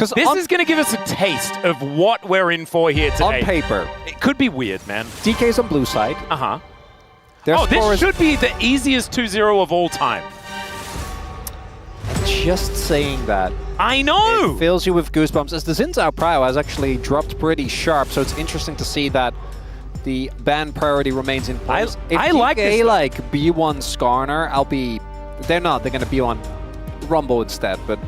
Because this is going to give us a taste of what we're in for here today. On paper. It could be weird, man. DK's on blue side. Uh-huh. Oh, this should be the easiest 2-0 of all time. Just saying that. I know! It fills you with goosebumps. As the Xin Zhao Prao has actually dropped pretty sharp, so it's interesting to see that the ban priority remains in place. I if like DK this. like B1 Skarner, I'll be... They're not. They're going to be on Rumble instead, but...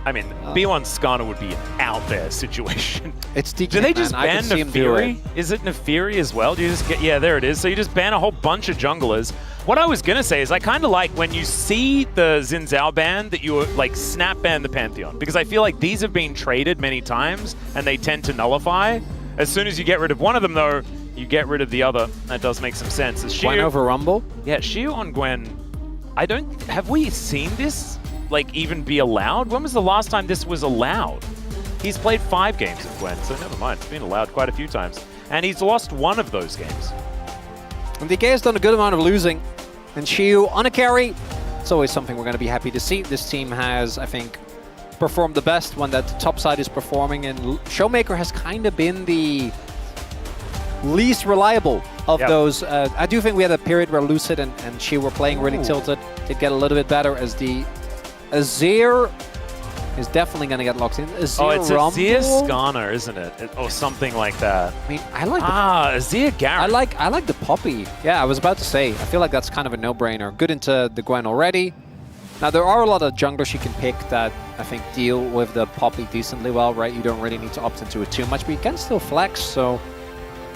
I mean, B1 Skarner would be an out there situation. It's DK, Do they just man. ban Nefiri? Is it Nefiri as well? Do you just get... Yeah, there it is. So you just ban a whole bunch of junglers. What I was going to say is I kind of like when you see the Xin Zhao ban that you like snap ban the Pantheon, because I feel like these have been traded many times and they tend to nullify. As soon as you get rid of one of them, though, you get rid of the other. That does make some sense. Gwen over Rumble? Yeah, Xiu on Gwen. I don't... Have we seen this, like, even be allowed? When was the last time this was allowed? He's played 5 games of Gwen, so never mind. It's been allowed quite a few times. And he's lost 1 of those games. And DK has done a good amount of losing. And Xiu on a carry. It's always something we're going to be happy to see. This team has, I think, performed the best when that top side is performing. And Showmaker has kind of been the least reliable of those. I do think we had a period where Lucid and Xiu were playing really tilted. It get a little bit better as the Azir is definitely going to get locked in. Azir it's Rumble? Azir Skarner, isn't it? Or something like that. I mean, I like Azir Garen. I like the Poppy. Yeah, I was about to say, I feel like that's kind of a no-brainer. Good into the Gwen already. Now, there are a lot of junglers you can pick that I think deal with the Poppy decently well, right? You don't really need to opt into it too much, but you can still flex, so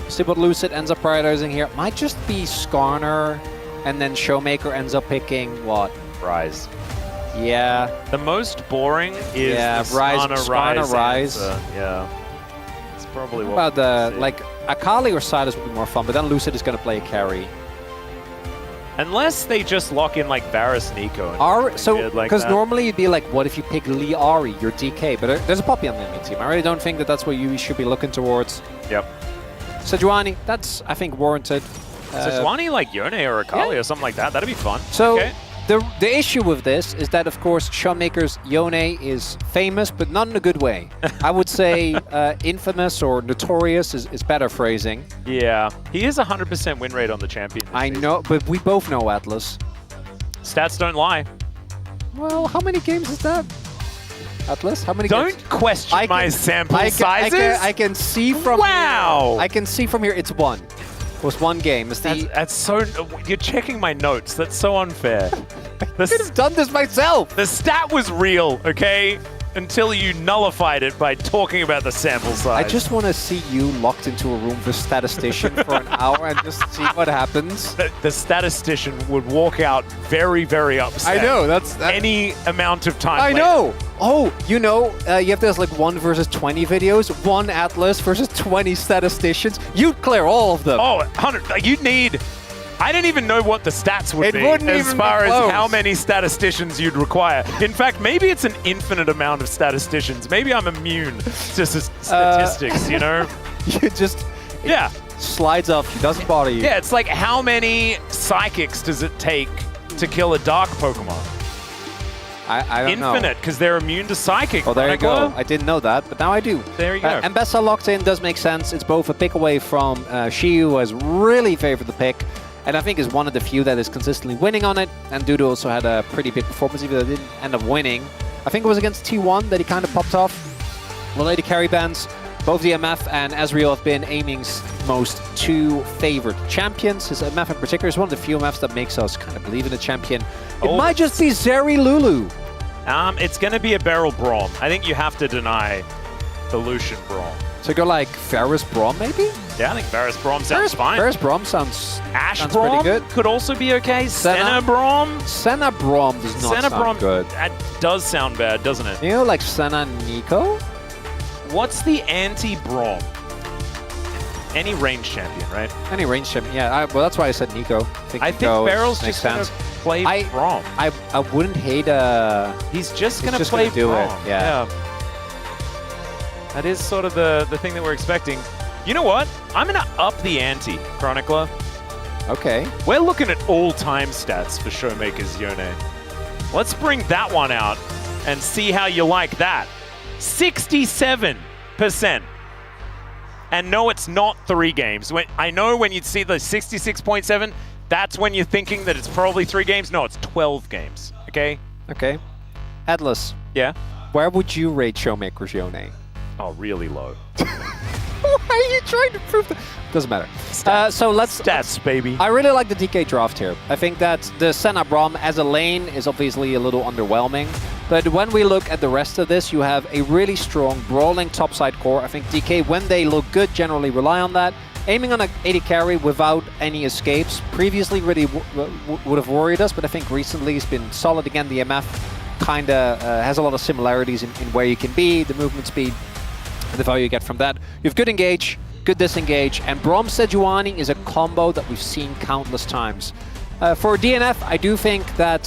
see what Lucid ends up prioritizing here. Might just be Skarner, and then Showmaker ends up picking what? Rise. Yeah. The most boring is the Skarner Rise. Yeah. It's probably what about the, like, Akali or Silas would be more fun, but then Lucid is going to play a carry. Unless they just lock in, like, Varus Nico. Because normally you'd be like, what if you pick Lee Ari, your DK? But there's a Poppy on the enemy team. I really don't think that that's what you should be looking towards. Yep. Sejuani, that's, I think, warranted. Sejuani, like, Yone or Akali or something like that. That'd be fun. So, the issue with this is that, of course, Showmaker's Yone is famous, but not in a good way. I would say infamous or notorious is better phrasing. Yeah. He is 100% win rate on the champion. I know, but we both know Atlas. Stats don't lie. Well, how many games is that? Atlas, how many games? Don't question my sample sizes. I can see from here. I can see from here it's 1. It was 1 game. That's so... You're checking my notes. That's so unfair. I could have done this myself. The stat was real, okay? Until you nullified it by talking about the sample size. I just want to see you locked into a room with a statistician for an hour and just see what happens. The statistician would walk out very, very upset. I know. That's any amount of time I know. Oh, you know, you have those like 1 versus 20 videos, 1 Atlas versus 20 statisticians. You'd clear all of them. Oh, 100. Like, you'd need... I don't even know what the stats would be as far as how many statisticians you'd require. In fact, maybe it's an infinite amount of statisticians. Maybe I'm immune to statistics, you know? You just... Yeah. Slides up. It doesn't bother you. Yeah, it's like how many psychics does it take to kill a dark Pokemon? I don't know. Infinite, because they're immune to psychic. Oh, there you go. I didn't know that, but now I do. There you go. Mbessa locked in does make sense. It's both a pick away from Xiu, who has really favored the pick, and I think is one of the few that is consistently winning on it. And Dudu also had a pretty big performance, even though he didn't end up winning. I think it was against T1 that he kind of popped off. Well, Lady Carry bans. Both DMF and Ezreal have been aiming's most 2 favored champions. His MF in particular is one of the few MFs that makes us kind of believe in a champion. It might just be Zeri Lulu. It's going to be a Beryl Braum. I think you have to deny the Lucian Braum. So go like Varus Braum, maybe? Yeah, I think Varus Braum sounds fine. Varus Braum sounds Braum pretty good. Could also be okay. Senna Braum? Senna Braum does not sound good. That does sound bad, doesn't it? You know, like Senna Nico? What's the anti-Braum? Any range champion, right? Any range champion, yeah. Well, that's why I said Nico. I think Beryl's just going to play Braum. I wouldn't hate He's just going to play Braum. Yeah. That is sort of the thing that we're expecting. You know what? I'm going to up the ante, Chronicler. Okay. We're looking at all-time stats for Showmaker's Yone. Let's bring that one out and see how you like that. 67%. And no, it's not 3 games. I know when you'd see the 66.7, that's when you're thinking that it's probably 3 games. No, it's 12 games, okay? Okay. Atlas. Yeah? Where would you rate Showmaker's Yone? Oh, really low. Why are you trying to prove that? Doesn't matter. So let's... Stats, baby. I really like the DK draft here. I think that the Senna Braum as a lane is obviously a little underwhelming. But when we look at the rest of this, you have a really strong brawling topside core. I think DK, when they look good, generally rely on that. Aiming on a 80 carry without any escapes previously really would have worried us, but I think recently he's been solid again. The MF kind of has a lot of similarities in where you can be, the movement speed, and the value you get from that. You have good engage, good disengage, and Braum Sejuani is a combo that we've seen countless times. For DNF, I do think that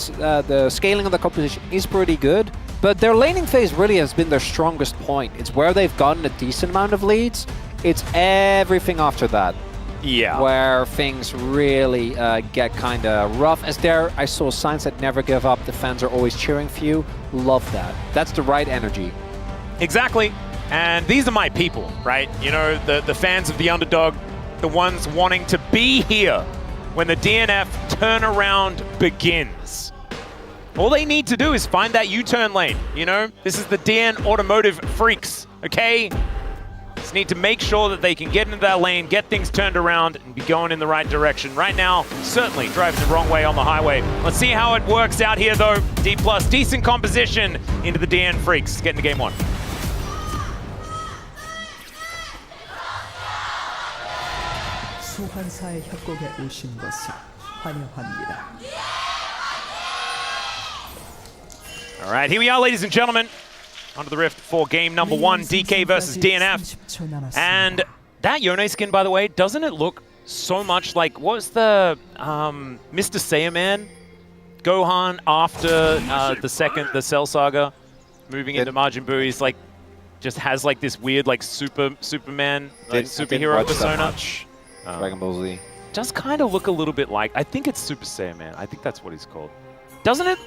the scaling of the composition is pretty good, but their laning phase really has been their strongest point. It's where they've gotten a decent amount of leads. It's everything after that. Yeah. Where things really get kind of rough. As there, I saw signs that never give up. The fans are always cheering for you. Love that. That's the right energy. Exactly. And these are my people, right? You know, the fans of the underdog, the ones wanting to be here when the DNF turnaround begins. All they need to do is find that U-turn lane, you know? This is the DN Automotive Freecs, okay? Just need to make sure that they can get into that lane, get things turned around, and be going in the right direction. Right now, certainly driving the wrong way on the highway. Let's see how it works out here, though. Dplus, decent composition into the DN Freecs. Get into game 1. 소환사의 협곡에 오신 것을 환영합니다. All right, here we are, ladies and gentlemen. Onto the Rift for game number 1, DK versus DNF. And that Yone skin, by the way, doesn't it look so much like, what was the Mr. Saiyaman Gohan after the Cell Saga, moving into Majin Buu? He's like, just has like this weird like Superman, like superhero persona. Dragon Ball Z. Does kind of look a little bit like, I think it's Super Saiyaman. I think that's what he's called. Doesn't it?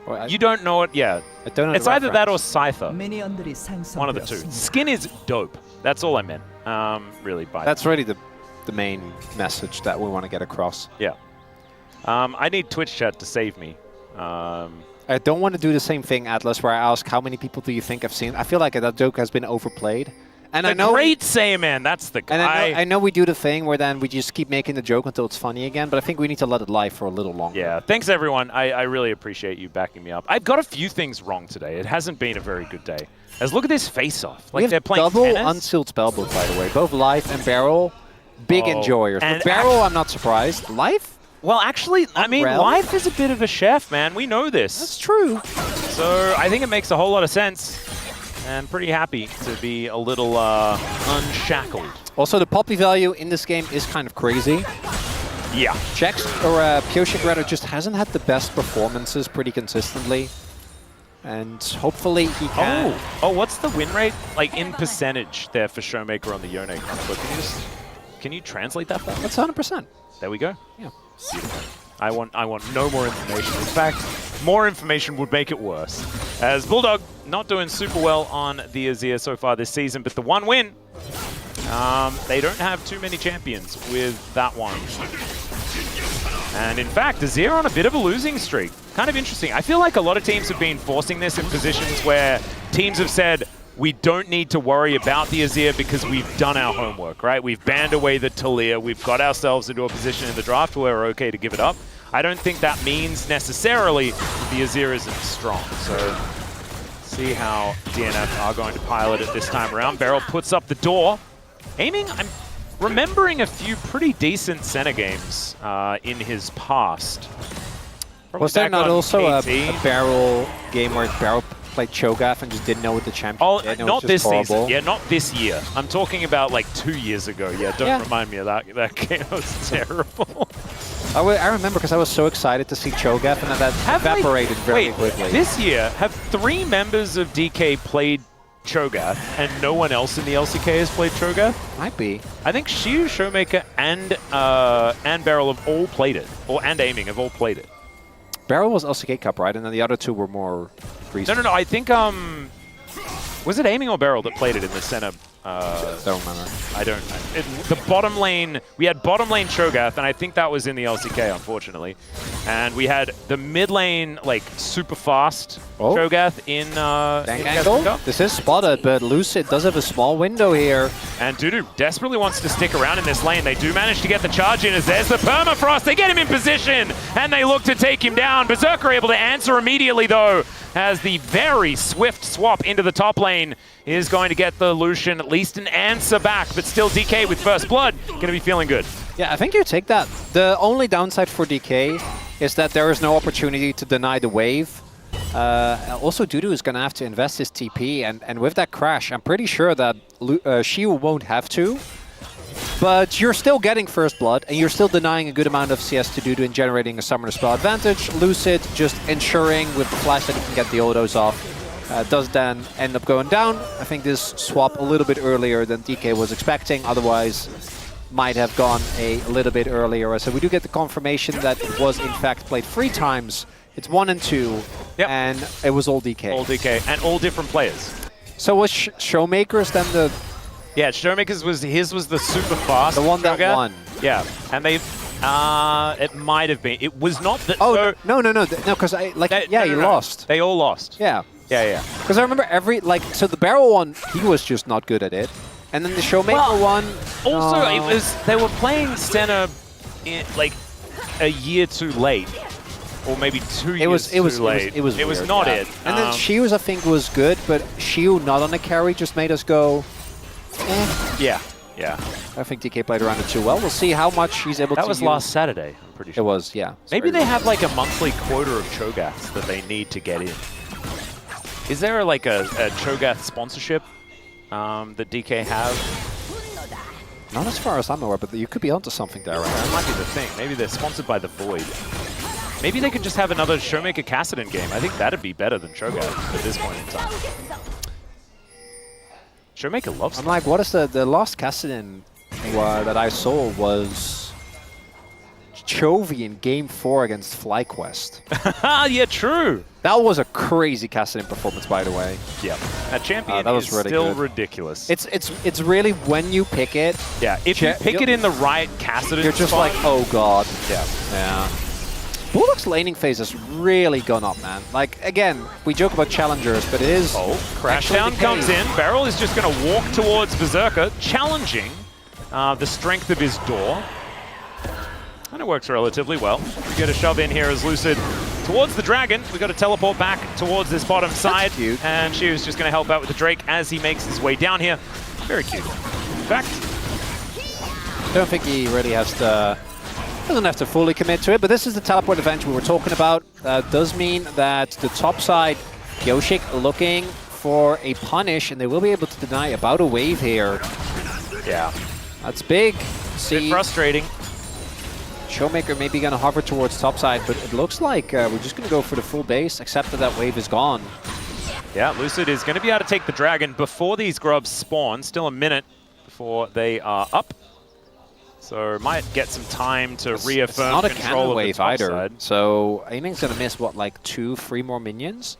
Well, You don't know it? Yeah. I don't know. It's either that or Scyther. 미니언들이 One of the two. Skin is dope. That's all I meant. Really, by That's really the main message that we want to get across. Yeah. I need Twitch chat to save me. I don't want to do the same thing, Atlas, where I ask how many people do you think I've seen. I feel like that joke has been overplayed. And I know great Saiyaman, that's the guy. And I know we do the thing where then we just keep making the joke until it's funny again, but I think we need to let it lie for a little longer. Yeah, thanks everyone. I really appreciate you backing me up. I've got a few things wrong today. It hasn't been a very good day. As look at this face-off. Like they're playing double tennis. unsealed spellbook, by the way. Both Life and Barrel, big enjoyers. And With Barrel, I'm not surprised. Life? Well, actually, I mean, Umbrella? Life is a bit of a chef, man. We know this. That's true. So I think it makes a whole lot of sense. And pretty happy to be a little unshackled. Also, the poppy value in this game is kind of crazy. Yeah. Jax, or Pioshik rather, just hasn't had the best performances pretty consistently. And hopefully he can. Oh, what's the win rate like in percentage there for Showmaker on the Yone? But can you translate that for me? That's 100%. There we go. Yeah. I want no more information. In fact, more information would make it worse. As Bulldog not doing super well on the Azir so far this season, but the one win, they don't have too many champions with that one. And in fact, Azir on a bit of a losing streak. Kind of interesting. I feel like a lot of teams have been forcing this in positions where teams have said, we don't need to worry about the Azir because we've done our homework, right? We've banned away the Talia. We've got ourselves into a position in the draft where we're okay to give it up. I don't think that means necessarily the Azir isn't strong. So see how DNF are going to pilot it this time around. Beryl puts up the door. Aiming, I'm remembering a few pretty decent Senna games in his past. Probably Was there not also a KT. Barrel game where Barrel played Cho'Gath and just didn't know what the champion did? Not this horrible. season. Yeah, not this year. I'm talking about like 2 years ago. Yeah, don't remind me of that. That game was terrible. I remember because I was so excited to see Cho'Gath and then that evaporated very quickly. This year, have 3 members of DK played Cho'Gath and no one else in the LCK has played Cho'Gath? Might be. I think Shiu, Showmaker, and Beryl have all played it. And Aiming have all played it. Barrel was LCK Cup, right? And then the other two were more recent. No. I think Was it aiming or barrel that played it in the center? Don't remember. I don't know. The bottom lane, we had bottom lane Cho'Gath, and I think that was in the LCK, unfortunately. And we had the mid lane, like, super fast Cho'Gath in Bank angle. This is spotted, but Lucid does have a small window here. And Dudu desperately wants to stick around in this lane. They do manage to get the charge in as there's the permafrost. They get him in position, and they look to take him down. Berserker able to answer immediately, though, as the very swift swap into the top lane is going to get the Lucian at least an answer back, but still DK with first blood, going to be feeling good. Yeah, I think you take that. The only downside for DK is that there is no opportunity to deny the wave. Also, Dudu is going to have to invest his TP, and with that crash, I'm pretty sure that Shiu won't have to. But you're still getting first blood, and you're still denying a good amount of CS to Dudu and generating a summoner spell advantage. Lucid just ensuring with the flash that he can get the autos off. Does then end up going down. I think this swap a little bit earlier than DK was expecting, otherwise might have gone a little bit earlier. So we do get the confirmation that it was in fact played 3 times. It's 1 and 2, and it was all DK. All DK, and all different players. So was Showmakers then the... Yeah, Showmakers was the super fast. The one that won. Yeah, and they... it might have been. It was not that... Oh, no, because he lost. They all lost. Yeah. Yeah. Because I remember so the barrel one, he was just not good at it. And then the Showmaker one... Also, they were playing Senna like a year too late. Or maybe 2 years too late. It was weird, not it. And then Shiu's, I think, was good, but Shiu not on a carry just made us go... Yeah. I think DK played around it too well. We'll see how much he's able to That was last Saturday, I'm pretty sure. It was, yeah. Maybe they have like a monthly quota of Cho'Gaths that they need to get in. Is there like a Cho'Gath sponsorship that DK have? Not as far as I'm aware, but you could be onto something there, right? That might be the thing. Maybe they're sponsored by the Void. Maybe they could just have another Showmaker Kassadin game. I think that'd be better than Cho'Gath at this point in time. Showmaker loves I'm like, what is the last Kassadin that I saw was Chovy in Game 4 against FlyQuest. Yeah, true. That was a crazy Kassadin performance, by the way. Yeah, that champion that was is really still good. Ridiculous. It's really when you pick it. Yeah, if you pick it in the right Kassadin you're just spot, like, oh god. Yeah. Bulldog's laning phase has really gone up, man. Like, again, we joke about challengers, but it is... Oh, Crashdown comes in. Barrel is just going to walk towards Berserker, challenging the strength of his door. And it works relatively well. We get a shove in here as Lucid towards the Dragon. We got to teleport back towards this bottom side. Cute. And Shiu's just going to help out with the Drake as he makes his way down here. Very cute. In fact, I don't think he really has to... Doesn't have to fully commit to it, but this is the teleport advantage we were talking about. Does mean that the top side, Yoshik looking for a punish, and they will be able to deny about a wave here. yeah, That's big. bit frustrating. Showmaker maybe going to hover towards top side, but it looks like we're just going to go for the full base, except that wave is gone. Yeah, Lucid is going to be able to take the Dragon before these grubs spawn. Still a minute before they are up. So might get some time to reaffirm not a control cannon of wave the top either. side. So Aiming's going to miss, what, like 2-3 more minions?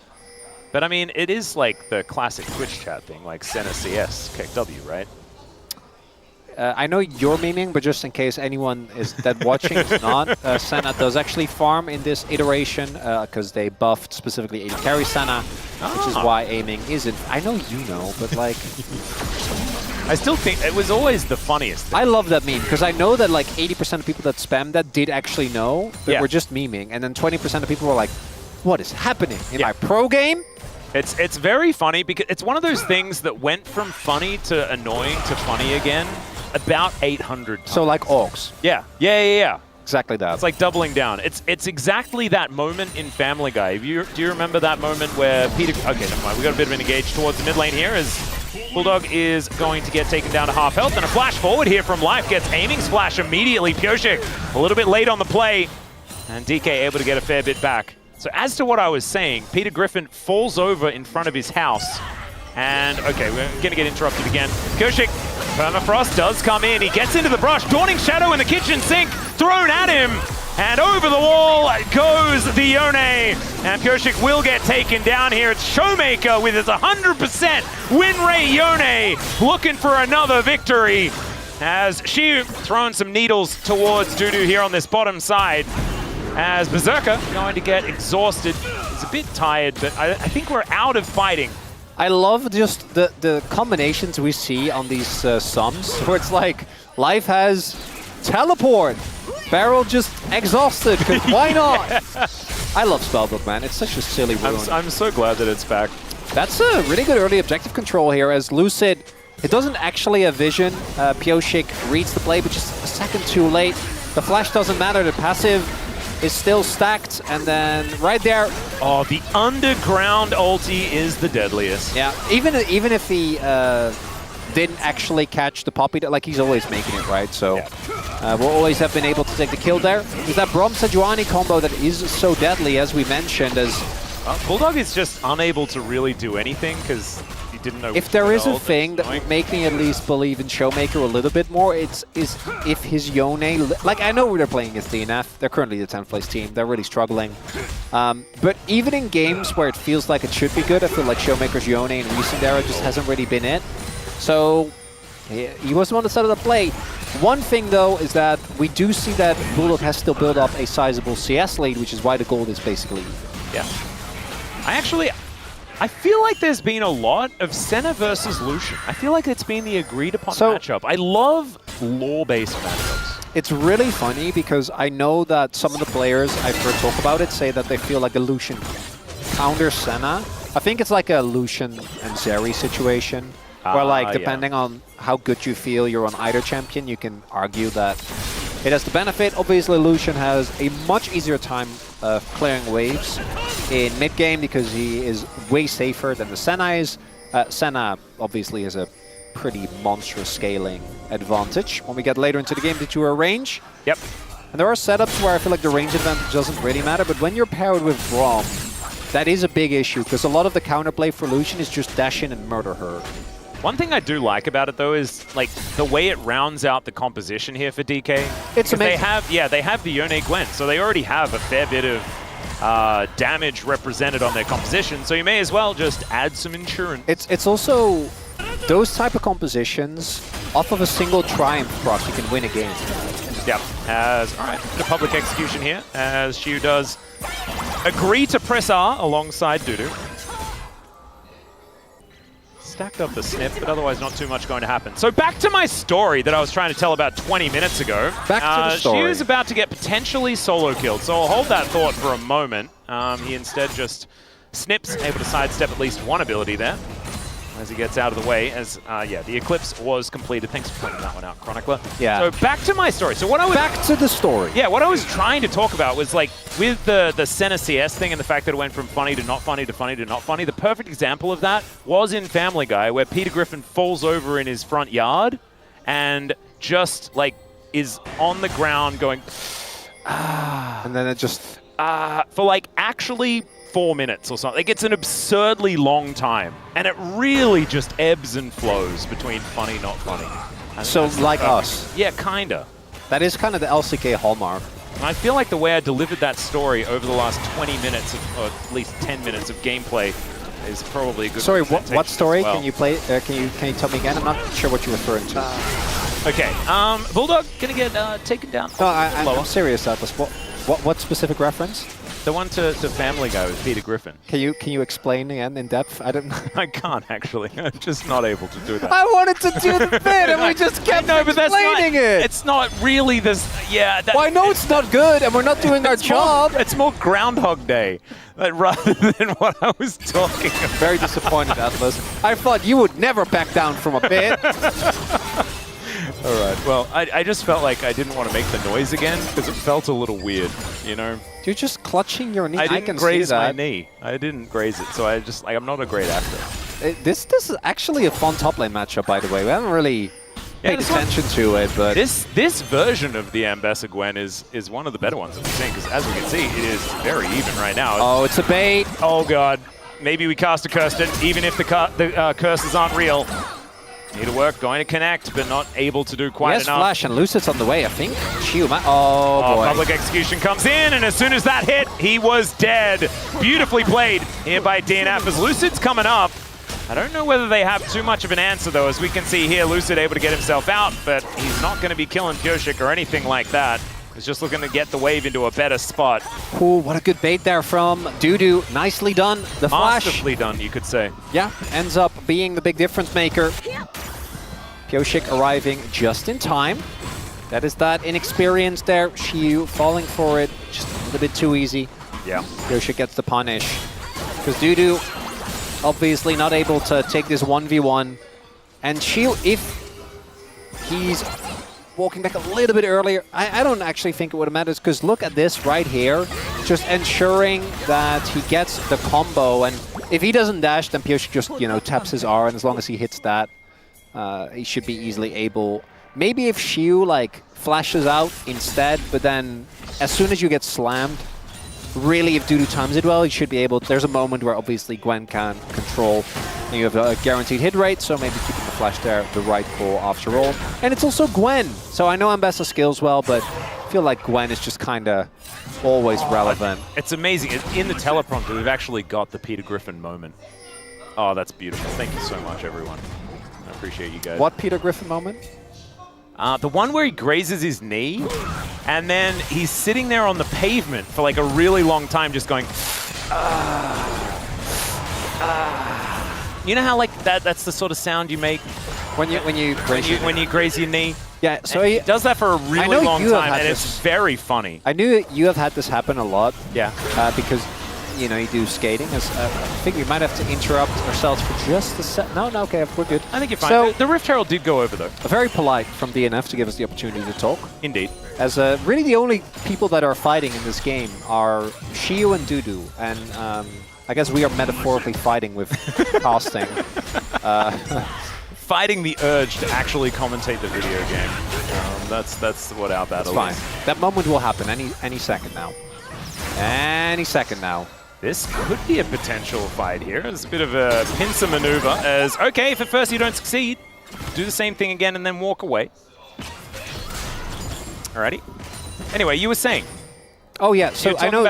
But I mean, it is like the classic Twitch chat thing, like Senna CS, kick W, right? I know you're memeing, but just in case anyone is that watching is not, Senna does actually farm in this iteration because they buffed specifically AD carry Senna, which is why aiming isn't. I know you know, but like... I still think it was always the funniest thing. I love that meme because I know that like 80% of people that spam that did actually know, but were just memeing. And then 20% of people were like, what is happening in my pro game? It's very funny because it's one of those things that went from funny to annoying to funny again about 800 times. So like Augs. Yeah. Exactly that. It's like doubling down. It's exactly that moment in Family Guy. Do you remember that moment where Peter... Okay, never mind. We got a bit of an engage towards the mid lane here as Bulldog is going to get taken down to half health. And a flash forward here from Life gets aiming splash immediately. Pioshik a little bit late on the play. And DK able to get a fair bit back. So as to what I was saying, Peter Griffin falls over in front of his house. And, okay, we're going to get interrupted again. Pioshik, Permafrost does come in. He gets into the brush. Dawning Shadow in the kitchen sink thrown at him. And over the wall goes the Yone. And Pyosik will get taken down here. It's Showmaker with his 100% win rate. Yone looking for another victory. As Shiu throwing some needles towards Dudu here on this bottom side. As Berserker going to get exhausted. He's a bit tired, but I think we're out of fighting. I love just the combinations we see on these sums, where it's like, Life has teleport, Barrel just exhausted, because why not? I love Spellbook, man. It's such a silly rune. I'm so glad that it's back. That's a really good early objective control here, as Lucid, it doesn't actually have vision. Pyosik reads the play, but just a second too late. The flash doesn't matter, the passive is still stacked, and then right there. Oh, the underground ulti is the deadliest. Yeah, even if he didn't actually catch the poppy, like he's always making it, right? So we'll always have been able to take the kill there. Is that Braum Sejuani combo that is so deadly, as we mentioned, as Bulldog is just unable to really do anything because he didn't know. If there is a thing that would make me at least believe in Showmaker a little bit more, is if his Yone, like I know they're playing against DNF, they're currently the 10th place team, they're really struggling. But even in games where it feels like it should be good, I feel like Showmaker's Yone in recent era just hasn't really been it. So he wasn't on the side of the play. One thing though is that we do see that Bulldog has still built up a sizable CS lead, which is why the gold is basically even. Yeah. I feel like there's been a lot of Senna versus Lucian. I feel like it's been the agreed upon matchup. I love lore-based matchups. It's really funny because I know that some of the players I've heard talk about it say that they feel like the Lucian counters Senna. I think it's like a Lucian and Zeri situation, where like depending on how good you feel you're on either champion, you can argue that it has the benefit. Obviously, Lucian has a much easier time clearing waves in mid-game because he is way safer than the Senna is. Senna obviously has a pretty monstrous scaling advantage. When we get later into the game, did you range? Yep. And there are setups where I feel like the range advantage doesn't really matter, but when you're paired with Braum, that is a big issue because a lot of the counterplay for Lucian is just dash in and murder her. One thing I do like about it though is like the way it rounds out the composition here for DK. It's amazing. They have the Yone Gwen, so they already have a fair bit of damage represented on their composition, so you may as well just add some insurance. It's also those type of compositions off of a single triumph proc you can win a game. Yep. Alright, the public execution here as Shiu does agree to press R alongside Dudu. Stacked up the snip, but otherwise not too much going to happen. So back to my story that I was trying to tell about 20 minutes ago. Back to the story. Shiu's about to get potentially solo killed, so I'll hold that thought for a moment. He instead just snips, able to sidestep at least one ability there as he gets out of the way. As the Eclipse was completed. Thanks for pointing that one out, Chronicler. Yeah. So back to my story. So what I was back to the story. Yeah, what I was trying to talk about was like with the Senna CS thing and the fact that it went from funny to not funny to funny to not funny. The perfect example of that was in Family Guy, where Peter Griffin falls over in his front yard and just like is on the ground going and then it just for like actually 4 minutes or something. Like it's an absurdly long time, and it really just ebbs and flows between funny, not funny. So like us. Yeah, kinda. That is kind of the LCK hallmark. And I feel like the way I delivered that story over the last 20 minutes, or at least 10 minutes of gameplay, is probably a good. Sorry, what story? Well. Can you play? Can you tell me again? I'm not sure what you're referring to. Okay, Bulldog gonna get taken down. No, I'm serious, Atlas. What specific reference? The one to Family Guy with Peter Griffin. Can you explain again in depth? I don't know. I can't actually. I'm just not able to do that. I wanted to do the bit, and we just kept explaining it. It's not really this. Yeah. Well, I know it's not good, and we're not doing our job. It's more Groundhog Day, rather than what I was talking about. Very disappointed, Atlas. I thought you would never back down from a bit. All right. Well, I just felt like I didn't want to make the noise again because it felt a little weird, you know? You're just clutching your knee. I didn't graze my knee. I didn't graze it, so I'm not a great actor. This is actually a fun top lane matchup, by the way. We haven't really paid attention to it, but this version of the Ambessa Gwen is one of the better ones that we've seen, because as we can see, it is very even right now. Oh, it's a bait. Oh god. Maybe we cast a curse, even if the curses aren't real. Need to work, going to connect, but not able to do quite Yes, enough. flash, and Lucid's on the way, I think. Oh, boy. Public execution comes in, and as soon as that hit, he was dead. Beautifully played here by DNF as Lucid's coming up. I don't know whether they have too much of an answer, though. As we can see here, Lucid able to get himself out, but he's not going to be killing Pyosik or anything like that. He's just looking to get the wave into a better spot. Ooh, what a good bait there from Dudu. Nicely done. The flash. Masterfully done, you could say. Yeah, ends up being the big difference maker. Pyosik arriving just in time. That is that inexperience there. Shiyu falling for it just a little bit too easy. Yeah. Pyosik gets the punish. Because Dudu obviously not able to take this 1v1. And Shiyu, if he's walking back a little bit earlier, I don't actually think it would have mattered, because look at this right here. Just ensuring that he gets the combo, and if he doesn't dash, then Pyosik just, you know, taps his R, and as long as he hits that, he should be easily able. Maybe if Shiyu, like, flashes out instead, but then as soon as you get slammed, really, if Dudu times it well, he should be able. There's a moment where obviously Gwen can control, and you have a guaranteed hit rate, so maybe keeping the flash there, the right call after all. And it's also Gwen, so I know Ambessa skills well, but I feel like Gwen is just kind of always relevant. It's amazing. In the teleprompter, we've actually got the Peter Griffin moment. Oh, that's beautiful. Thank you so much, everyone. I appreciate you guys. What Peter Griffin moment? The one where he grazes his knee, and then he's sitting there on the pavement for like a really long time just going, You know how like that's the sort of sound you make when you graze your knee? Yeah, so he does that for a really long time, and it's very funny. I knew you have had this happen a lot. Yeah. Because, you know, you do skating. I think we might have to interrupt ourselves for just a sec. No, okay, we're good. I think you're fine. So, the Rift Herald did go over, though. Very polite from DNF to give us the opportunity to talk. Indeed. As really the only people that are fighting in this game are Shiyu and Dudu, and I guess we are metaphorically fighting with casting. Fighting the urge to actually commentate the video game. That's what our battle is. Fine. That moment will happen any second now. Any second now. This could be a potential fight here. It's a bit of a pincer maneuver as, okay, if at first you don't succeed, do the same thing again and then walk away. Alrighty. Anyway, you were saying. Oh yeah, so I know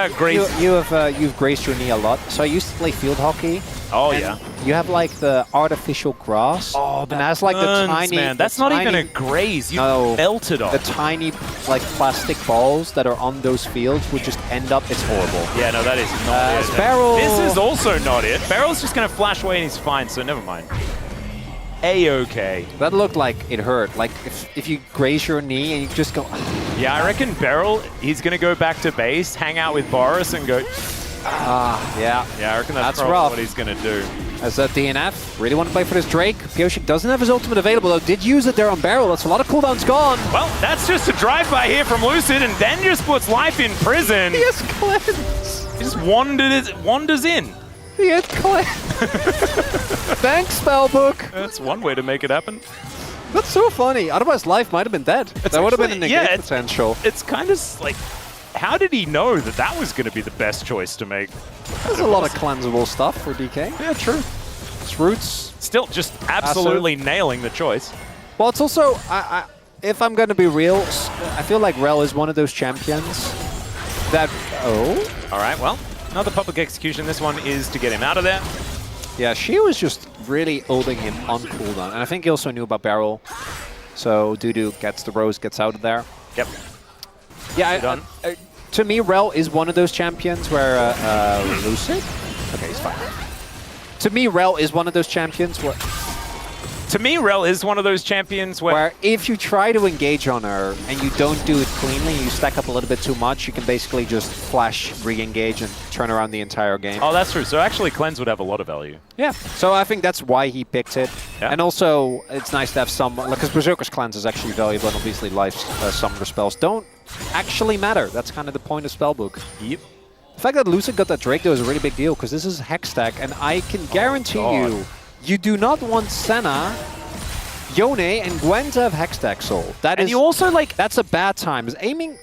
you've graced your knee a lot. So I used to play field hockey. Oh yeah. You have like the artificial grass. Oh, that has like burns, the tiny. Man. That's not even a graze. You melt it off. The tiny like plastic balls that are on those fields would just end up. It's horrible. Yeah, no, that is not it. Barrel. This is also not it. Barrel's just gonna flash away and he's fine. So never mind. A-okay. That looked like it hurt. Like if you graze your knee and you just go. Yeah, I reckon Beryl, he's going to go back to base, hang out with Boris and go... Yeah. Yeah, I reckon that's probably rough. what he's going to do. As a DNF, really want to play for this Drake. Pyosik doesn't have his ultimate available, though. Did use it there on Beryl. That's a lot of cooldowns gone. Well, that's just a drive-by here from Lucid, and then just puts life in prison. He has cleanse. He just wanders in. He had cleanse. Thanks, Spellbook. That's one way to make it happen. That's so funny. Otherwise, life might have been dead. That would have been a negate potential. It's kind of like, how did he know that that was going to be the best choice to make? There's a lot of cleansable stuff for DK. Yeah, true. It's roots. Still, just absolutely nailing the choice. Well, it's also, if I'm going to be real, I feel like Rel is one of those champions that... Oh? All right, well, another public execution. This one is to get him out of there. Yeah, she was just really holding him on cooldown. And I think he also knew about Barrel. So Dudu gets the rose, gets out of there. Yep. Yeah, to me, Rel is one of those champions where... Lucid? Okay, he's fine. To me, Rel is one of those champions where... To me, Rel is one of those champions where if you try to engage on her and you don't do it cleanly, you stack up a little bit too much, you can basically just flash, re-engage, and turn around the entire game. Oh, that's true. So actually, Cleanse would have a lot of value. Yeah. So I think that's why he picked it. Yeah. And also, it's nice to have some... Because Berserker's Cleanse is actually valuable, and obviously Life's summoner spells don't actually matter. That's kind of the point of Spellbook. Yep. The fact that Lucid got that Drake, though, is a really big deal, because this is Hex Stack, and I can guarantee you do not want Senna, Yone, and Gwen to have Hex Stack Soul. And you also, like... That's a bad time. Is aiming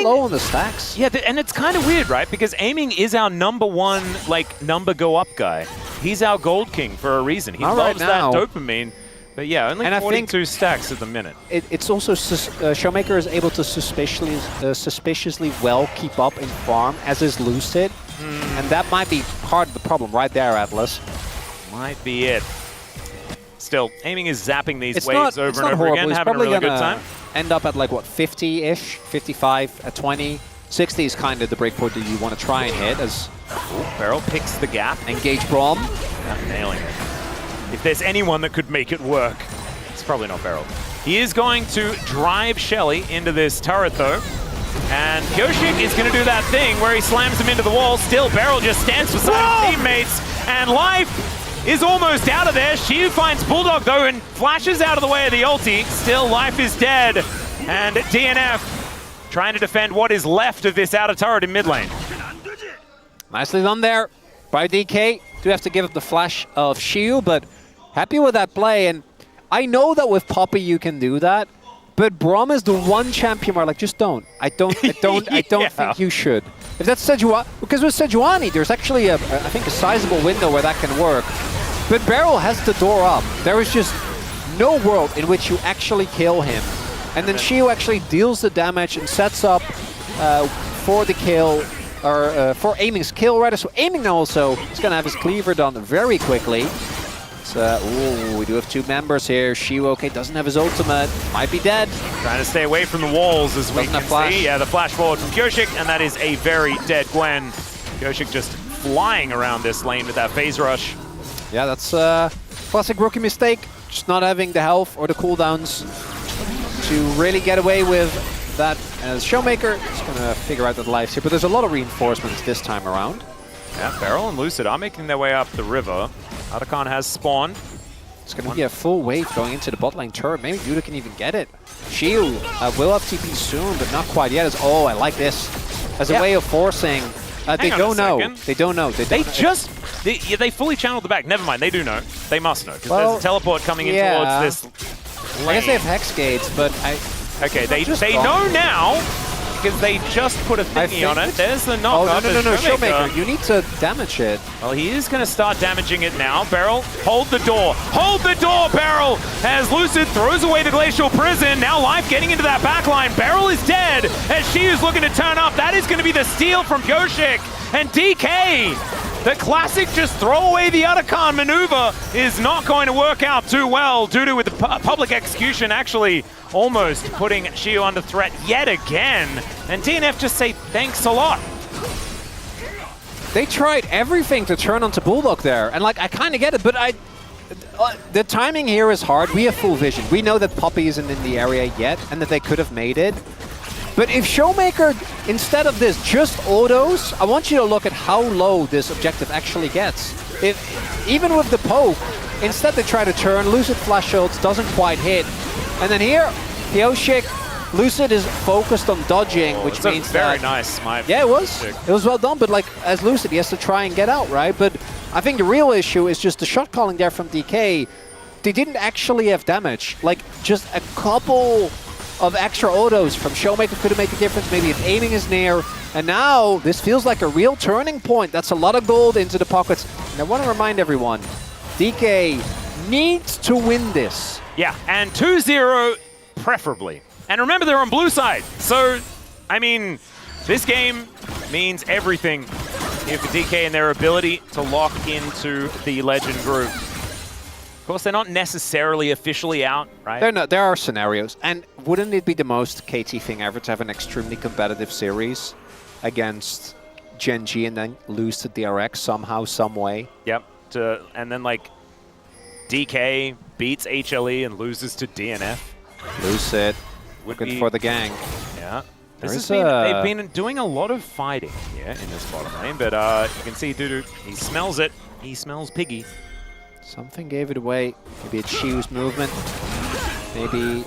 low on the stacks. Yeah, and it's kind of weird, right? Because aiming is our #1, like, number go up guy. He's our Gold King for a reason. He loves that dopamine. But yeah, only And I 42 stacks at the minute. It's also Showmaker is able to suspiciously well keep up in farm, as is Lucid, and that might be part of the problem right there, Atlas. Might be it. Still, aiming is zapping these It's waves not, over it's and not over horrible. again, It's having a probably really good gonna time. end up at like what, 50-ish, 55 at 20. 60 is kind of the breakpoint that you want to try and hit as Beryl picks the gap. engage Brom. Not nailing it. If there's anyone that could make it work, it's probably not Beryl. He is going to drive Shelly into this turret though. And Yoshik is going to do that thing where he slams him into the wall. Still, Beryl just stands beside his teammates. And Life is almost out of there. Shiu finds Bulldog though and flashes out of the way of the ulti. Still, Life is dead. And DNF trying to defend what is left of this outer turret in mid lane. Nicely done there by DK. Do have to give up the flash of Shiu, but happy with that play. And I know that with Poppy you can do that, but Brom is the one champion where like just don't. I don't Yeah. think you should. If that's Sejuani, because with Sejuani there's actually I think a sizable window where that can work. But Beryl has the door up. There is just no world in which you actually kill him. And then Shiu actually deals the damage and sets up for the kill, or for Aiming's kill, rather. So Aiming now also is going to have his cleaver done very quickly. So, ooh, we do have two members here. Shiu, okay, doesn't have his ultimate. Might be dead. Trying to stay away from the walls as we can see. Yeah, the flash forward from Yoshik, and that is a very dead Gwen. Yoshik just flying around this lane with that phase rush. Yeah, that's a classic rookie mistake. Just not having the health or the cooldowns to really get away with that. As Showmaker is going to figure out that Life's here, but there's a lot of reinforcements this time around. Yeah, Beryl and Lucid are making their way up the river. Arakan has spawned. It's going to be a full wave going into the bot lane turret. Maybe Yuta can even get it. Shiu will have TP soon, but not quite yet. Oh, I like this. As a way of forcing. They don't know. They don't know. They fully channeled the back. Never mind, they do know. They must know, because there's a teleport coming in towards this lane. I guess they have Hex Gates, but Okay, they know now, because they just put a thingy on it. There's the knock-up. Oh, no, Showmaker, you need to damage it. Well, he is going to start damaging it now. Beryl, hold the door. Hold the door, Beryl! As Lucid throws away the Glacial Prison. Now Life getting into that backline. Beryl is dead as she is looking to turn up. That is going to be the steal from Yoshik. And DK, the classic just throw away the Arakan maneuver, is not going to work out too well due to with the public execution actually almost putting Shiu under threat yet again. And DNF just say thanks a lot. They tried everything to turn onto Bulldog there, and like I kind of get it, but the timing here is hard. We have full vision. We know that Poppy isn't in the area yet, and that they could have made it. But if Showmaker, instead of this, just autos, I want you to look at how low this objective actually gets. Even with the poke, instead they try to turn, Lucid flash shields, doesn't quite hit. And then here, Yoshik, Lucid is focused on dodging, which means very nice. Yeah, it was. It was well done, but like as Lucid, he has to try and get out, right? But I think the real issue is just the shot calling there from DK. They didn't actually have damage. Like just a couple of extra autos from Showmaker could have made a difference. Maybe if aiming is near. And now this feels like a real turning point. That's a lot of gold into the pockets. And I want to remind everyone, DK needs to win this. Yeah, and 2-0 preferably. And remember, they're on blue side. So, I mean, this game means everything here for DK and their ability to lock into the Legend group. Of course, they're not necessarily officially out, right? They're not. There are scenarios. And wouldn't it be the most KT thing ever to have an extremely competitive series against Gen G and then lose to DRX somehow, some way? Yep. And then, like, DK beats HLE and loses to DNF. Lucid. Looking for the gang. Yeah. They've been doing a lot of fighting here in this bottom lane, but you can see Dudu, he smells it. He smells piggy. Something gave it away. Maybe it's Shiu's movement. Maybe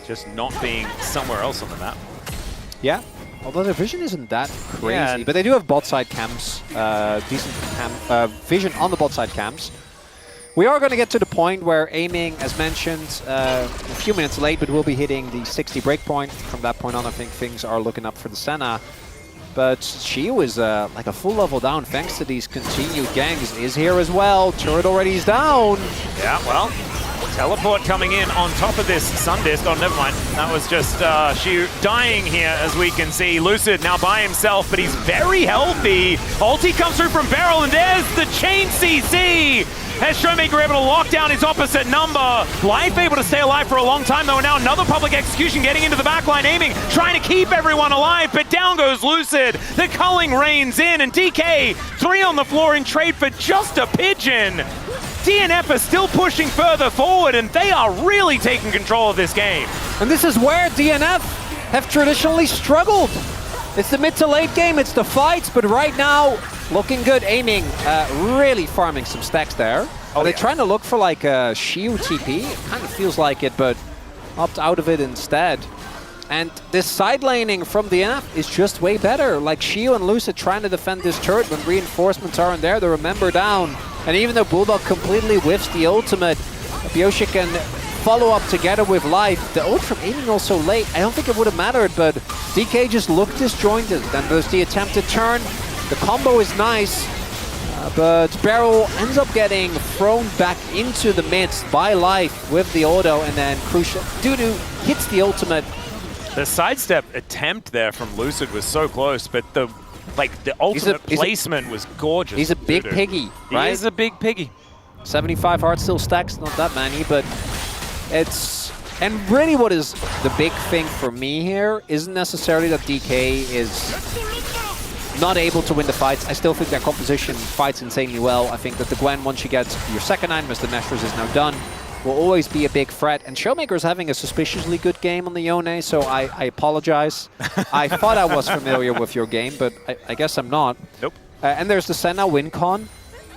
just not being somewhere else on the map. Yeah. Although their vision isn't that crazy. Yeah. But they do have bot side camps. Decent vision on the bot side camps. We are going to get to the point where aiming, as mentioned, a few minutes late, but we'll be hitting the 60 breakpoint. From that point on, I think things are looking up for the Senna. But Shiu is like a full level down thanks to these continued gangs. Is here as well. Turret already is down. Yeah, well, teleport coming in on top of this Sundisc. Oh, never mind. That was just Shiu dying here, as we can see. Lucid now by himself, but he's very healthy. Ulti comes through from Beryl, and there's the chain CC. As Showmaker able to lock down his opposite number. Life able to stay alive for a long time, though. Now another public execution getting into the backline, aiming, trying to keep everyone alive, but down goes Lucid. The culling reigns in, and DK, 3 on the floor in trade for just a pigeon. DNF are still pushing further forward, and they are really taking control of this game. And this is where DNF have traditionally struggled. It's the mid to late game, it's the fights, but right now, looking good, aiming, really farming some stacks there. Are they trying to look for like a Shiu TP? It kind of feels like it, but opt out of it instead. And this side laning from DNF is just way better. Like Shiu and Lucid trying to defend this turret when reinforcements aren't there, they remember down. And even though Bulldog completely whiffs the ultimate, Bioshi can follow up together with Life. The ult from aiming also late, I don't think it would have mattered, but DK just looked disjointed. Then there's the attempted turn. The combo is nice, but Beryl ends up getting thrown back into the midst by Life with the auto, and then Crucial Dudu hits the ultimate. The sidestep attempt there from Lucid was so close, but the ultimate placement was gorgeous. He's a big piggy, right? He is a big piggy. 75 hearts still stacks, not that many, but it's... And really what is the big thing for me here isn't necessarily that DK is not able to win the fights. I still think their composition fights insanely well. I think that the Gwen, once she gets your second item, as the Nashor's is now done, will always be a big threat. And Showmaker's having a suspiciously good game on the Yone, so I apologize. I thought I was familiar with your game, but I guess I'm not. Nope. And there's the Senna win con.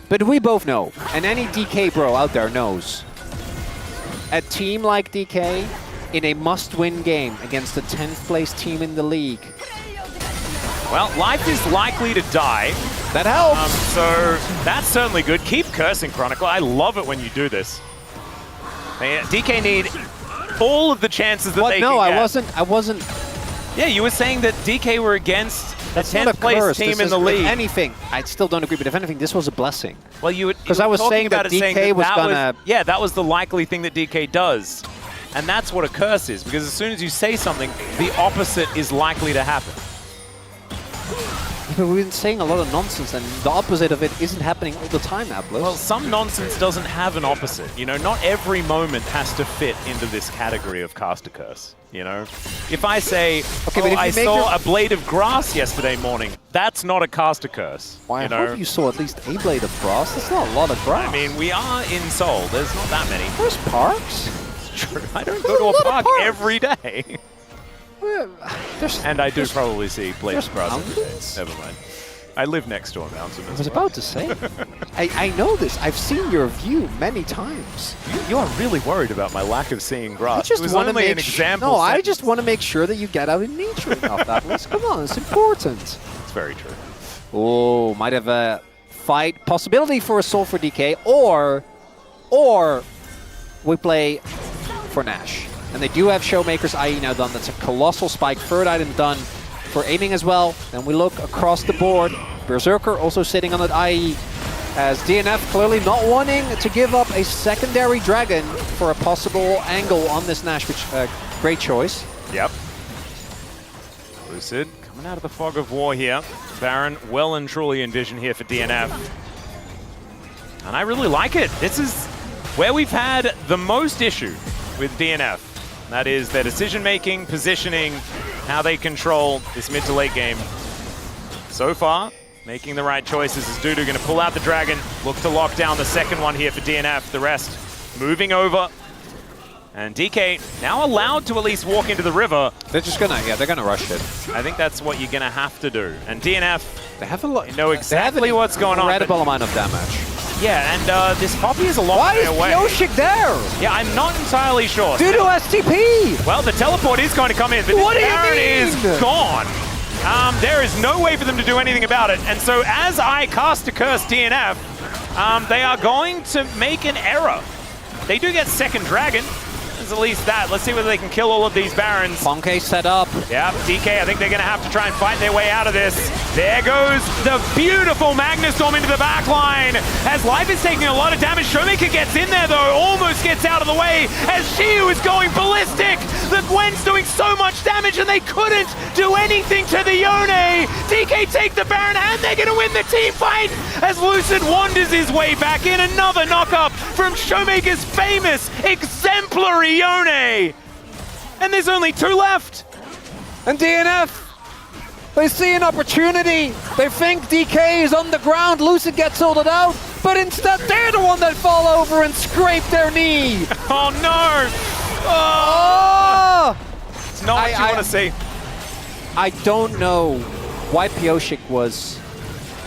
But we both know, and any DK bro out there knows, a team like DK in a must-win game against the 10th place team in the league. Well, Life is likely to die. That helps. So that's certainly good. Keep cursing, Chronicle. I love it when you do this. DK need all of the chances that they can get. I wasn't. Yeah, you were saying that DK were against the 10th place team in the league. If anything, I still don't agree, but if anything, this was a blessing. Well, you would... Because I was saying that DK was gonna... Yeah, that was the likely thing that DK does. And that's what a curse is, because as soon as you say something, the opposite is likely to happen. But we've been saying a lot of nonsense, and the opposite of it isn't happening all the time, Dplus. Well, some nonsense doesn't have an opposite. You know, not every moment has to fit into this category of cast a curse. You know, if I say, okay, I saw a blade of grass yesterday morning, that's not a cast a curse. Well, I hope you saw at least a blade of grass. That's not a lot of grass. I mean, we are in Seoul. There's not that many. There's parks. It's true. I don't go to a park every day. And I do probably see blades of grass every day. Never mind. I live next to a mountain. I was about to say. I know this. I've seen your view many times. You are really worried about my lack of seeing grass. I just want to make an example. No, I just want to make sure that you get out in nature enough. Dplus. Come on, it's important. It's very true. Oh, might have a fight possibility for a soul for DK, or we play for Nash. And they do have Showmaker's IE now done. That's a colossal spike. Third item done for aiming as well. Then we look across the board. Berserker also sitting on that IE, as DNF clearly not wanting to give up a secondary dragon for a possible angle on this Nash, which great choice. Yep. Lucid coming out of the fog of war here. Baron well and truly in vision here for DNF. And I really like it. This is where we've had the most issue with DNF. That is their decision-making, positioning, how they control this mid to late game. So far, making the right choices. Is Dudu going to pull out the dragon, look to lock down the second one here for DNF. The rest moving over. And DK now allowed to at least walk into the river. They're just gonna, they're gonna rush it. I think that's what you're gonna have to do. And DNF, they have a lot. They know exactly what's going on. Incredible amount of damage. Yeah, and this Poppy is a long way away. Why is Yoshik there? Yeah, I'm not entirely sure. Dudu STP! Well, the teleport is going to come in, but what this Baron is gone. There is no way for them to do anything about it. And so as I cast a curse DNF, they are going to make an error. They do get second dragon. there's at least that. Let's see whether they can kill all of these Barons. Ponke set up. Yeah, DK, I think they're going to have to try and fight their way out of this. There goes the beautiful Magnustorm into the back line. As Life is taking a lot of damage, Showmaker gets in there though, almost gets out of the way as Shiu is going ballistic. The Gwen's doing so much damage and they couldn't do anything to the Yone. DK take the Baron and they're going to win the team fight as Lucid wanders his way back in. Another knock-up from Showmaker's famous exemplary Yone. And there's only 2 left. And DNF, they see an opportunity. They think DK is on the ground. Lucid gets ulted out, but instead they're the one that fall over and scrape their knee. Oh no! Oh! It's not what you want to see. I don't know why Pioshik was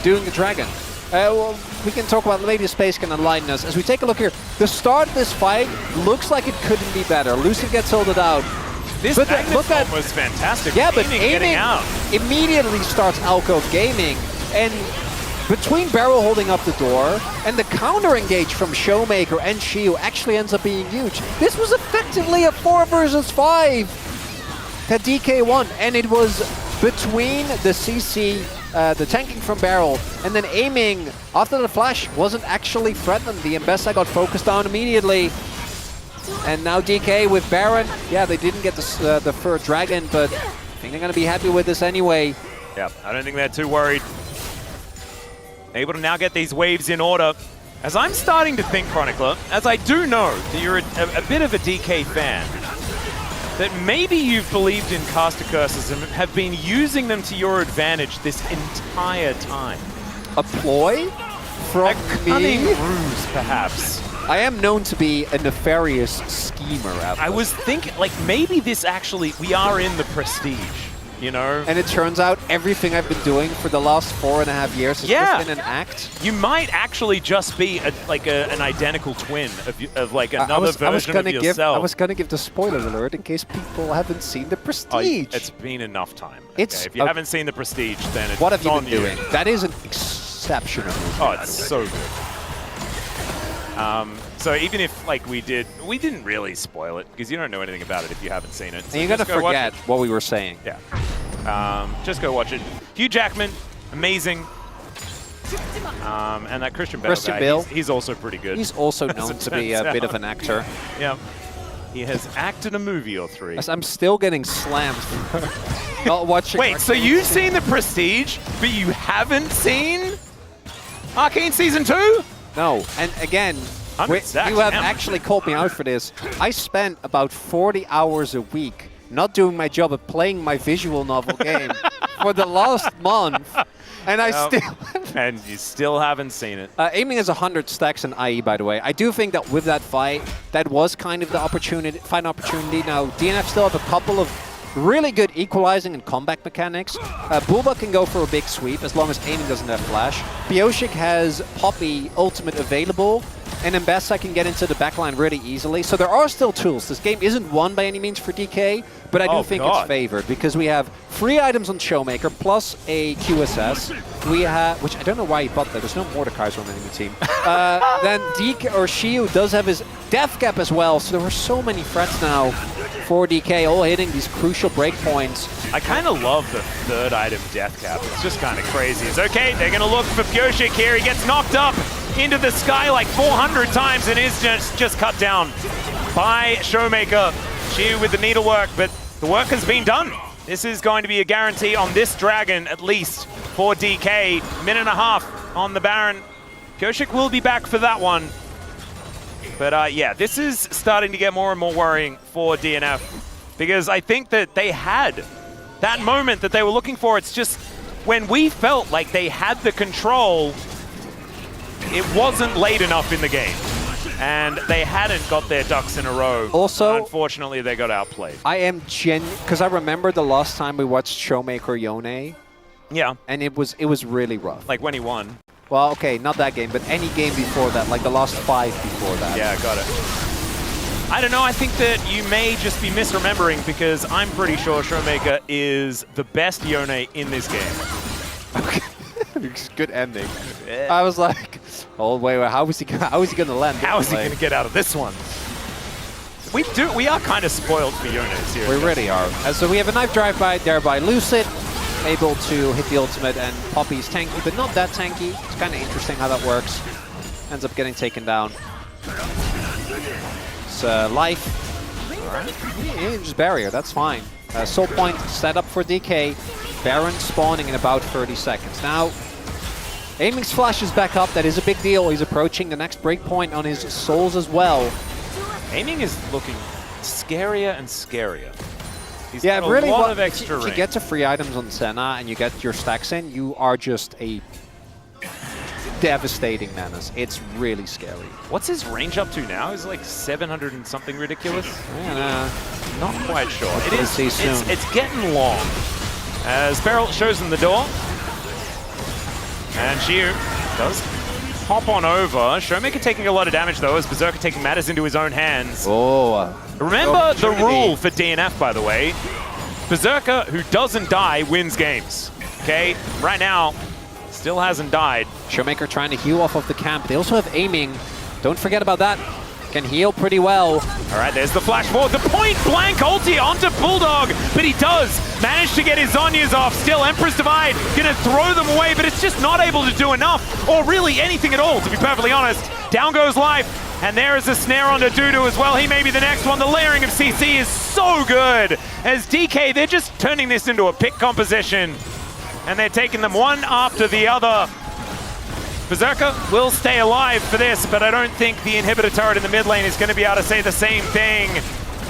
doing the dragon. Well, we can talk about maybe Space can enlighten us. As we take a look here, the start of this fight looks like it couldn't be better. Lucid gets ulted out. This Magnustorm was fantastic. Yeah, but getting out immediately starts Alcove Gaming, and between Barrel holding up the door and the counter engage from Showmaker and Shiu actually ends up being huge. This was effectively a 4 versus 5 that DK won, and it was between the CC, the tanking from Barrel, and then aiming after the flash wasn't actually threatened. The Mbessa got focused on immediately. And now DK with Baron. Yeah, they didn't get the fur dragon, but I think they're going to be happy with this anyway. Yeah, I don't think they're too worried. Able to now get these waves in order. As I'm starting to think, Chronicler, as I do know that you're a bit of a DK fan, that maybe you've believed in caster curses and have been using them to your advantage this entire time. A ploy from a cunning me? ruse, perhaps. I am known to be a nefarious schemer. I was thinking, like, maybe this actually, we are in the prestige, you know? And it turns out everything I've been doing for the last 4.5 years has just been an act. You might actually just be an identical twin of like another version of yourself. I was going to give the spoiler alert in case people haven't seen the prestige. It's been enough time. It's, okay? If you haven't seen the prestige, then it's what have you on been doing? That is an exceptional movie. Oh, it's so good. So even if like we didn't really spoil it because you don't know anything about it if you haven't seen it. So and you're gonna forget what we were saying. Yeah. Just go watch it. Hugh Jackman, amazing. And that Christian Bale, he's also pretty good. He's also known to be a bit of an actor. Yeah. He has acted a movie or 3. I'm still getting slammed for not watching. Wait, so you've seen The Prestige, but you haven't seen Arcane Season 2? No, and again, you have actually called me out for this. I spent about 40 hours a week not doing my job of playing my visual novel game for the last month, and and you still haven't seen it. Aiming is 100 stacks in IE, by the way. I do think that with that fight, that was kind of the fine opportunity. Now, DNF still have a couple of really good equalizing and comeback mechanics. Bulba can go for a big sweep as long as aiming doesn't have flash. Pioshik has Poppy ultimate available, and Mbessa can get into the backline really easily. So there are still tools. This game isn't won by any means for DK, but I do think it's favored because we have 3 items on Showmaker plus a QSS. We have, which I don't know why he bought that. There's no Mordekaiser on the enemy team. Then DK or Shiu does have his death cap as well. So there are so many threats now for DK, all hitting these crucial breakpoints. I kind of love the 3rd item death cap. It's just kind of crazy. It's okay. They're going to look for Pioshik here. He gets knocked up into the sky like 400 times and is just cut down by Showmaker. Shiu with the needlework, but the work has been done. This is going to be a guarantee on this dragon, at least for DK. Minute and a half on the Baron. Pioshik will be back for that one. But yeah, this is starting to get more and more worrying for DNF because I think that they had that moment that they were looking for. It's just when we felt like they had the control, it wasn't late enough in the game. And they hadn't got their ducks in a row. Also, unfortunately, they got outplayed. I am because I remember the last time we watched Showmaker Yone. Yeah. And it was really rough. Like when he won. Well, okay, not that game, but any game before that, like the last 5 before that. Yeah, got it. I don't know, I think that you may just be misremembering because I'm pretty sure Showmaker is the best Yone in this game. Okay. Good ending. Yeah. I was like, oh wait, how is he gonna land? How is he gonna get out of this one? We are kind of spoiled for Jonas here. We really are. So we have a knife drive by there by Lucid, able to hit the ultimate, and Poppy's tanky, but not that tanky. It's kind of interesting how that works. Ends up getting taken down. It's life. Alright. Yeah, just barrier, that's fine. Soul point set up for DK. Baron spawning in about 30 seconds. Now, Aiming's flash is back up. That is a big deal. He's approaching the next breakpoint on his souls as well. Aiming is looking scarier and scarier. He's Yeah, got really. a lot of extra if you range. get to free items on Senna and you get your stacks in, you are just a devastating menace. It's really scary. What's his range up to now? Is it like 700 and something ridiculous? Yeah, Not quite sure. It We'll is. see soon. It's getting long. As Beryl shows him the door, and Shiu does hop on over. Showmaker taking a lot of damage though, as Berserker taking matters into his own hands. Oh. Remember the rule for DNF, by the way. Berserker who doesn't die wins games. Okay, right now, still hasn't died. Showmaker trying to heal off of the camp. They also have Aiming. Don't forget about that. Can heal pretty well. All right, there's the flash forward. The point blank ulti onto Bulldog, but he does manage to get his Zhonya's off. Still, Emperor's Divide gonna throw them away, but it's just not able to do enough, or really anything at all, to be perfectly honest. Down goes Life, and there is a snare onto Dudu as well. He may be the next one. The layering of CC is so good. As DK, they're just turning this into a pick composition, and they're taking them one after the other. Berserker will stay alive for this, but I don't think the inhibitor turret in the mid lane is going to be able to say the same thing.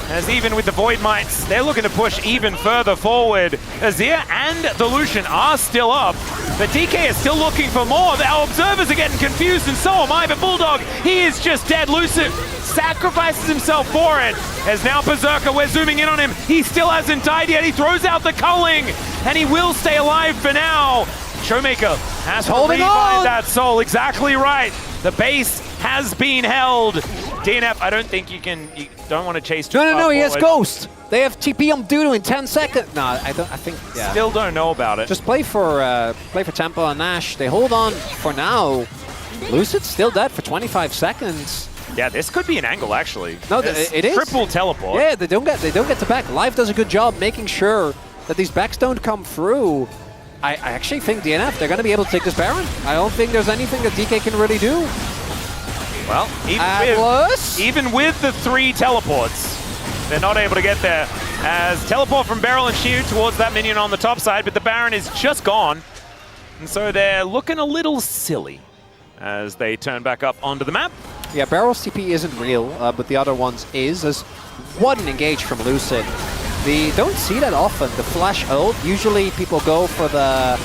As even with the Void Mites, they're looking to push even further forward. Azir and the Lucian are still up, but DK is still looking for more. Our observers are getting confused, and so am I, but Bulldog, he is just dead. Lucid sacrifices himself for it. As now Berserker, we're zooming in on him. He still hasn't died yet. He throws out the culling, and he will stay alive for now. Showmaker has to revive that soul. Exactly right. The base has been held. DNF, I don't think you don't want to chase too far No, he has forward. Ghost. They have TP on Dudu in 10 seconds. No, I think, yeah. Still don't know about it. Just play for Tempo and Nash. They hold on for now. Lucid's still dead for 25 seconds. Yeah, this could be an angle, actually. No, There's it is. Triple teleport. Yeah, they don't get to back. Live does a good job making sure that these backs don't come through. I actually think DNF, they're going to be able to take this Baron. I don't think there's anything that DK can really do. Well, even with the 3 teleports, they're not able to get there. As teleport from Beryl and Shiu towards that minion on the top side, but the Baron is just gone. And so they're looking a little silly as they turn back up onto the map. Yeah, Barrel's TP isn't real, but the other ones is. As what an engage from Lucid. We don't see that often. The flash ult, usually people go for the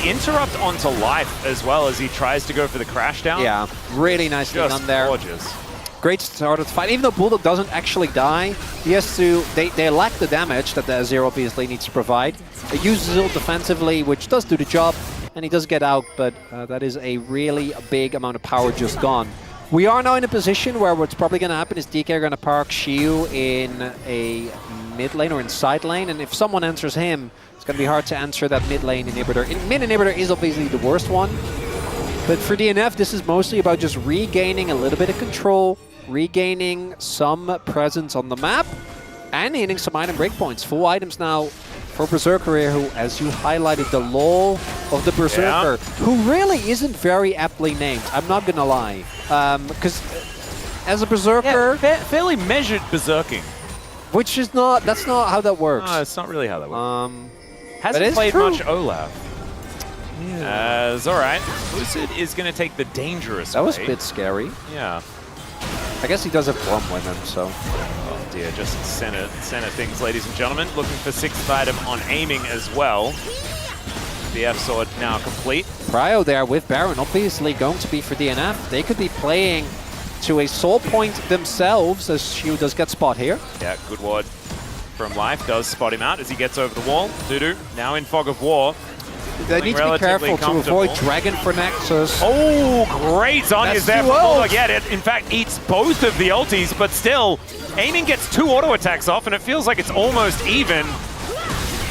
interrupt onto Life as well as he tries to go for the crash down. Yeah, really nicely done there. Gorgeous. Great start of the fight. Even though Bulldog doesn't actually die, he has to. They lack the damage that the Azir obviously needs to provide. He uses ult defensively, which does do the job, and he does get out, but that is a really big amount of power just gone. We are now in a position where what's probably going to happen is DK are going to park Shiu in a mid lane or in side lane, and if someone answers him, it's going to be hard to answer that mid lane inhibitor. Mid inhibitor is obviously the worst one, but for DNF, this is mostly about just regaining a little bit of control, regaining some presence on the map, and hitting some item breakpoints. Full items now for Berserker here, who, as you highlighted, the lore of the Berserker, who really isn't very aptly named, I'm not going to lie. Because as a Berserker... Yeah, fairly measured Berserking. Which is not, that's not how that works. No, it's not really how that works. But Hasn't it's played true. much Olaf. Yeah. All right, Lucid is going to take the dangerous That was a way. bit scary. Yeah. I guess he does have Blum with him, so... Oh dear, just center things, ladies and gentlemen. Looking for 6th item on Aiming as well. The F sword now complete. Prio there with Baron, obviously going to be for DNF. They could be playing to a soul point themselves, as Shiu does get spot here. Yeah, good ward from Life. Does spot him out as he gets over the wall. Dudu now in Fog of War. They need to be careful to avoid Dragon for Nexus. Oh, great Zhonya's there for Bulldog. Yeah, it in fact eats both of the ultis, but still, Aiming gets 2 auto attacks off, and it feels like it's almost even.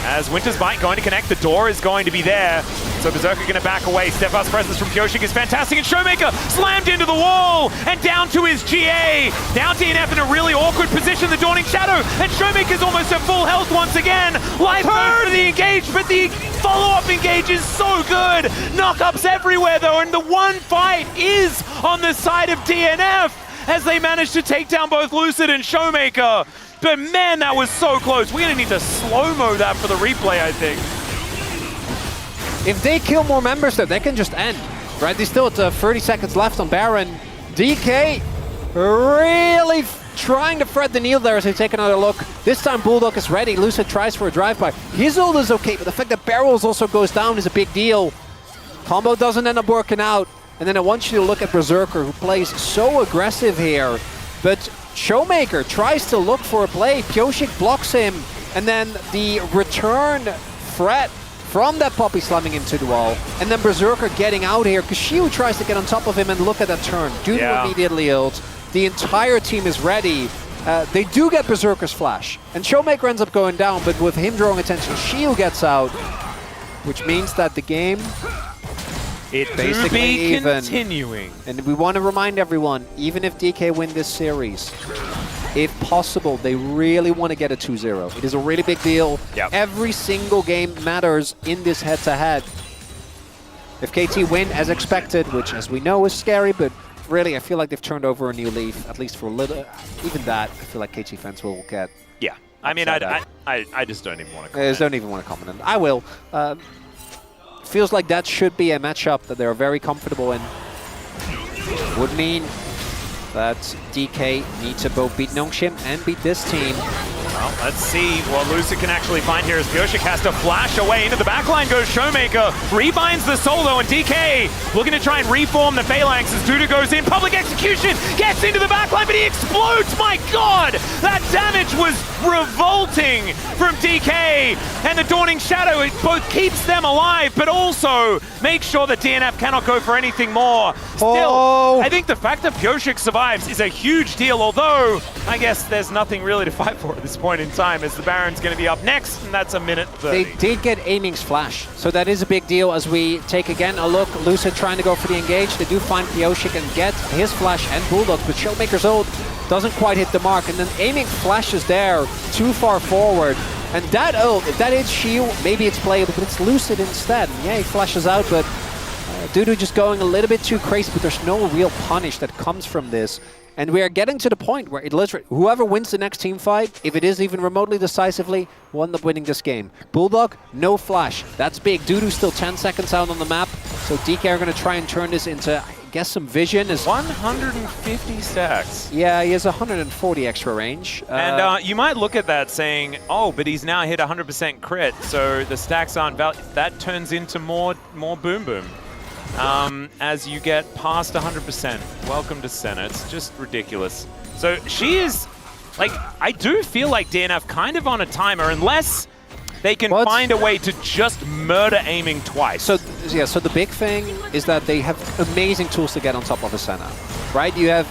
As Winter's Bite going to connect, the door is going to be there. So Berserker going to back away. Dplus presence from Pyosik is fantastic, and Showmaker slammed into the wall and down to his GA. Now DNF in a really awkward position, the Dawning Shadow, and Showmaker's almost at full health once again. Life mode for the engage, but the follow-up engage is so good. Knockups everywhere though, and the one fight is on the side of DNF as they manage to take down both Lucid and Showmaker. But man, that was so close. We're gonna need to slow-mo that for the replay, I think. If they kill more members though, they can just end, right? They still have 30 seconds left on Baron. DK really trying to thread the needle there as they take another look. This time Bulldog is ready. Lucid tries for a drive-by. His ult is okay, but the fact that Barrels also goes down is a big deal. Combo doesn't end up working out. And then I want you to look at Berserker, who plays so aggressive here. But Showmaker tries to look for a play. Pyosik blocks him. And then the return threat from that Poppy slamming into the wall. And then Berserker getting out here, because Shiu tries to get on top of him, and look at that turn. Dude immediately ult. The entire team is ready. They do get Berserker's flash. And Showmaker ends up going down, but with him drawing attention, Shiu gets out. Which means that the game basically even. Continuing. And we want to remind everyone, even if DK win this series, if possible, they really want to get a 2-0. It is a really big deal. Yep. Every single game matters in this head-to-head. If KT win as expected, which as we know is scary, but really I feel like they've turned over a new leaf, at least for a little. Even that, I feel like KT fans will get. Yeah, I mean, I just don't even want to comment. I just don't even want to comment on it. I will. Feels like that should be a matchup that they're very comfortable in. Would mean that DK need to both beat Nongshim and beat this team. Well, let's see what Lucid can actually find here as Pyosik has to flash away. Into the backline goes Showmaker. Rebinds the solo, and DK looking to try and reform the Phalanx as Duda goes in. Public execution gets into the backline, but he explodes. My God! That damage was revolting from DK. And the Dawning Shadow, it both keeps them alive, but also makes sure that DNF cannot go for anything more. Still, I think the fact that Pyosik survives is a huge deal, although I guess there's nothing really to fight for at this point in time, as the Baron's going to be up next, and that's a minute 30. They did get Aiming's flash, so that is a big deal as we take again a look. Lucid trying to go for the engage. They do find Pyosik and get his flash and Bulldog, but Showmaker's ult doesn't quite hit the mark, and then Aiming flashes there too far forward. And that ult, if that hits Shiu, maybe it's playable, but it's Lucid instead. Yeah, he flashes out, but Dudu just going a little bit too crazy, but there's no real punish that comes from this. And we are getting to the point where it literally, whoever wins the next team fight, if it is even remotely decisively, will end up winning this game. Bulldog, no flash. That's big. Dudu's still 10 seconds out on the map, so DK are going to try and turn this into, I guess, some vision. 150 stacks. Yeah, he has 140 extra range. And you might look at that saying, oh, but he's now hit 100% crit, so the stacks aren't valid. That turns into more boom boom. As you get past 100%. Welcome to Senna. It's just ridiculous. So she is, like, I do feel like DNF kind of on a timer, unless they can find a way to just murder Aiming twice. So, yeah, so the big thing is that they have amazing tools to get on top of a Senna, right? You have,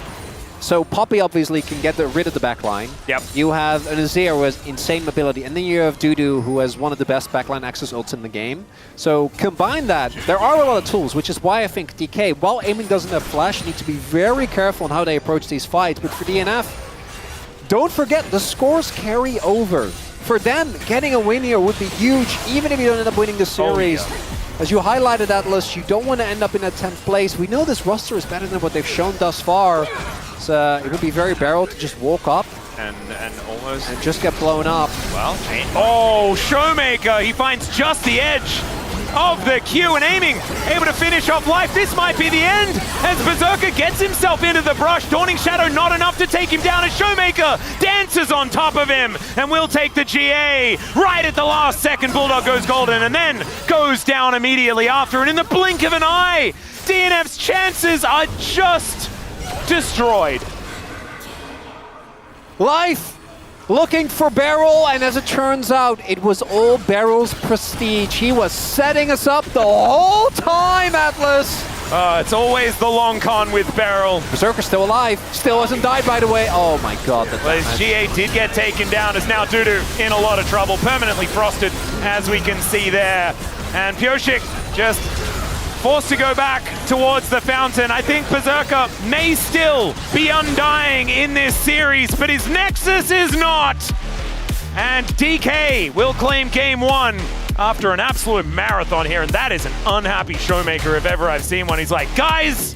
so Poppy obviously can get rid of the backline. Yep. You have an Azir who has insane mobility, and then you have Dudu who has one of the best backline access ults in the game. So combine that, there are a lot of tools, which is why I think DK, while Aiming doesn't have flash, need to be very careful on how they approach these fights. But for DNF, don't forget the scores carry over. For them, getting a win here would be huge, even if you don't end up winning the series. Oh, yeah. As you highlighted, Dplus, you don't want to end up in that 10th place. We know this roster is better than what they've shown thus far. So it would be very barrel to just walk up and almost and just get blown up. Well, oh, Showmaker, he finds just the edge of the Q, and Aiming able to finish off life. This might be the end as Berserker gets himself into the brush. Dawning Shadow not enough to take him down as Showmaker dances on top of him and will take the GA right at the last second. Bulldog goes golden and then goes down immediately after, and in the blink of an eye, DNF's chances are just destroyed. Life looking for Beryl, and as it turns out, it was all Beryl's prestige. He was setting us up the whole time, Atlas. It's always the long con with Beryl. Berserker's still alive. Still hasn't died, by the way. Oh my God. Well, his GA did get taken down, as now Dudu in a lot of trouble. Permanently frosted, as we can see there. And Pioshik just forced to go back towards the fountain. I think Berserker may still be undying in this series, but his Nexus is not. And DK will claim game 1 after an absolute marathon here, and that is an unhappy showmaker if ever I've seen one. He's like, guys,